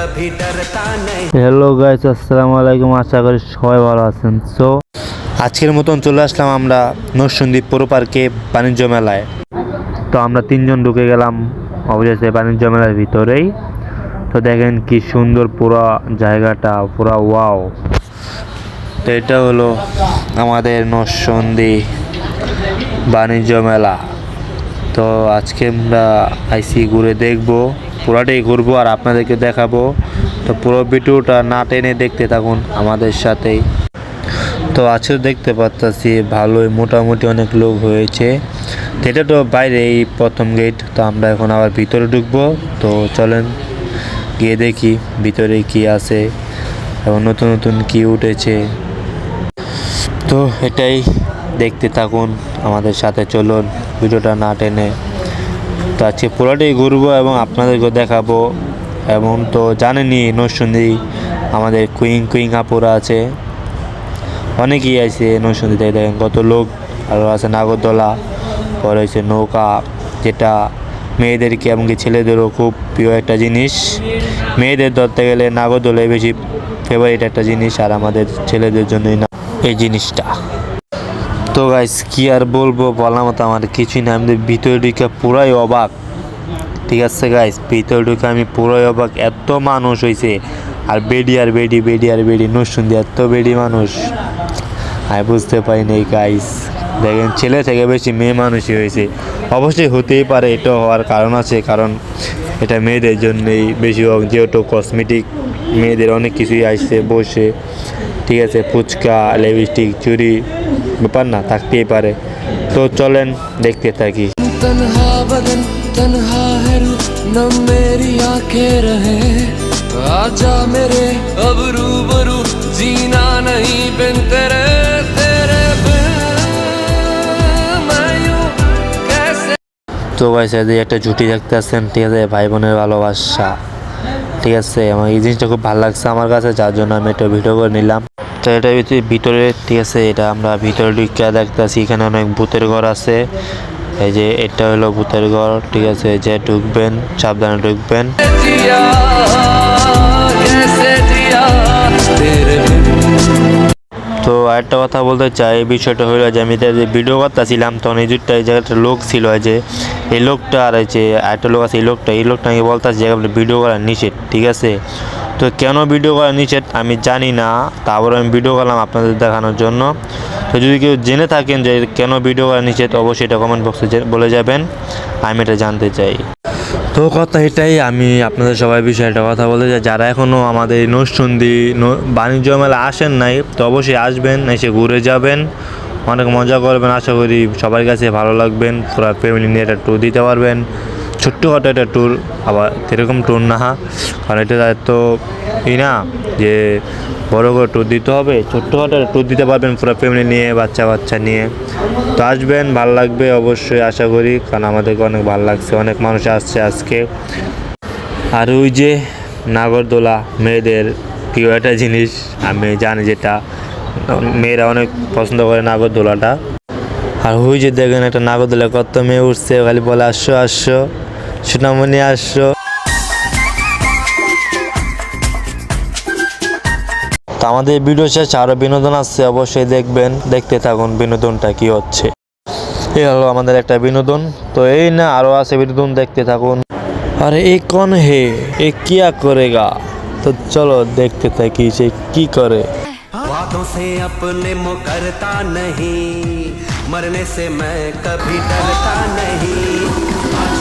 कभी डरता नहीं। হ্যালো গাইস, আসসালামু আলাইকুম। আশা করি সবাই ভালো আছেন। সো আজকের মতন চলে আসলাম আমরা নরসিংদী পৌর পার্কে বাণিজ্য মেলায়। তো আমরা তিনজন ঢুকে গেলাম অবশেষে বাণিজ্য মেলার ভিতরেই। তো দেখেন কি সুন্দর পুরো জায়গাটা, পুরো ওয়াও। তো এটা হলো আমাদের নরসিংদী বাণিজ্য মেলা। তো আজকে আমরা আইসি ঘুরে দেখবো, পুরাটাই ঘুরবো আর আপনাদেরকে দেখাবো। তো পুরো ভিডিওটা না টেনে দেখতে থাকুন আমাদের সাথেই। তো আজকে দেখতে পাচ্ছি ভালোই মোটামুটি অনেক লোক হয়েছে। তো এটা তো বাইরে এই প্রথম গেট। তো আমরা এখন আবার ভিতরে ঢুকবো। তো চলেন গিয়ে দেখি ভিতরে কি আছে এবং নতুন নতুন কি উঠেছে। তো এটাই দেখতে থাকুন আমাদের সাথে, চলুন ভিডিওটা না টেনে। তো আজকে পুরোটাই ঘুরবো এবং আপনাদেরকে দেখাবো। এবং তো জানেনই নরসিংদী আমাদের কুইং আপুরা আছে, অনেকেই আছে নরসিংদী থেকে। দেখেন কত লোক। আরও আছে নাগরদোলা, পরে হচ্ছে নৌকা, যেটা মেয়েদেরকে এমনকি ছেলেদেরও খুব প্রিয় একটা জিনিস। মেয়েদের ধরতে গেলে নাগরদোলাই বেশি ফেভারিট একটা জিনিস, আর আমাদের ছেলেদের জন্যই না এই জিনিসটা। তো গাইস কি আর বলবো, বলার মতো আমার কিছুই না। আমি ভিতরে ঢুকে পুরাই অবাক। ঠিক আছে গাইস, ভিতরে ঢুকে আমি পুরাই অবাক। এত মানুষ হয়েছে, আর বেডি নরসিংদী এত বেডি মানুষ আমি বুঝতে পারিনি গাইস। দেখেন ছেলে থেকে বেশি মেয়ে মানুষই হয়েছে। অবশ্যই হতেই পারে, এটা হওয়ার কারণ আছে, কারণ এটা মেয়েদের জন্যই বেশি হোক, যেহেতু কসমেটিক মেয়েদের অনেক কিছুই আসছে বসে। ঠিক আছে, ফুচকা, লিপস্টিক, চুড়ি, ব্যাপার না থাকতেই পারে। তো চলেন দেখতে থাকি। तन्हा बदन तन्हा है रूह न मेरी आंखें रहे आजा मेरे अब रूबरू जीना नहीं बिन तेरे तेरे बिन मैं यूं कैसे। তো গাইস এই একটা জুটি দেখতে আসছেন, ঠিক আছে, ভাই বোনের ভালোবাসা। ঠিক আছে, আমার এই জিনিসটা খুব ভালো লাগছে আমার কাছে, যার জন্য আমি একটা ভিডিও করে নিলাম। তো এটা ভিতরে, ঠিক আছে, এটা আমরা ভিতরে ঢুকে দেখতেছি এখানে অনেক ভূতের ঘর আছে। এই যে এটা হলো ভূতের ঘর। ঠিক আছে, যে ঢুকবেন সাবধানে ঢুকবেন। जिया कैसे जिया तेरे बिन। তো আরেকটা কথা বলতে চাই, এই বিষয়টা হলো যে আমি যে ভিডিও করতেছিলাম তখন এই দুটা এই জায়গাটা লোক ছিল, যে এই লোকটা আর এই যে আরেকটা লোক আছে, এই লোকটা আমি বলতেছি যে ভিডিও করা নিষেধ। ঠিক আছে, তো কেন ভিডিও করা নিষেধ আমি জানি না, তারপরে আমি ভিডিও করলাম আপনাদের দেখানোর জন্য। তো যদি কেউ জেনে থাকেন যে কেন ভিডিও করা নিষেধ, অবশ্যই এটা কমেন্ট বক্সে বলে যাবেন, আমি এটা জানতে চাই। তো কথা এটাই, আমি আপনাদের সবাই বিষয়ে একটা কথা বলতে চাই, যারা এখনও আমাদের নরসিংদী বাণিজ্য মেলা আসেন নাই, তো অবশ্যই আসবেন, এসে ঘুরে যাবেন, অনেক মজা করবেন। আশা করি সবার কাছে ভালো লাগবেন। পুরো ফ্যামিলি নিয়ে একটা ট্যুর দিতে পারবেন, ছোট্টখাটো একটা ট্যুর, আবার এরকম ট্যুর না, কারণ এটা তো না যে বড় করে ট্যুর দিতে হবে, ছোট্টখাটো একটা ট্যুর দিতে পারবেন পুরো ফ্যামিলি নিয়ে, বাচ্চা নিয়ে। তো আসবেন, ভালো লাগবে অবশ্যই আশা করি, কারণ আমাদেরকে অনেক ভালো লাগছে, অনেক মানুষ আসছে আজকে। আর ওই যে নাগরদোলা মেয়েদের প্রিয় একটা জিনিস, আমি জানি যেটা মেয়েরা অনেক পছন্দ করে নাগরদোলাটা। আর ওই যে দেখেন একটা নাগরদোলা কত মেয়ে উঠছে, খালি বলে আসো আসো সোনামণি আসো। তো আমাদের ভিডিও শেষে আরও বিনোদন আছে, অবশ্যই দেখবেন, দেখতে থাকুন বিনোদনটা কি হচ্ছে। এই হলো আমাদের একটা বিনোদন। তো এই না আরও আছে বিনোদন, দেখতে থাকুন। আরে এ কোন হে, এ কিয়া করেগা। তো চলো দেখতে থাকি সে কি করে। वादों से अपने मुकरता नहीं, मरने से मैं कभी डरता नहीं।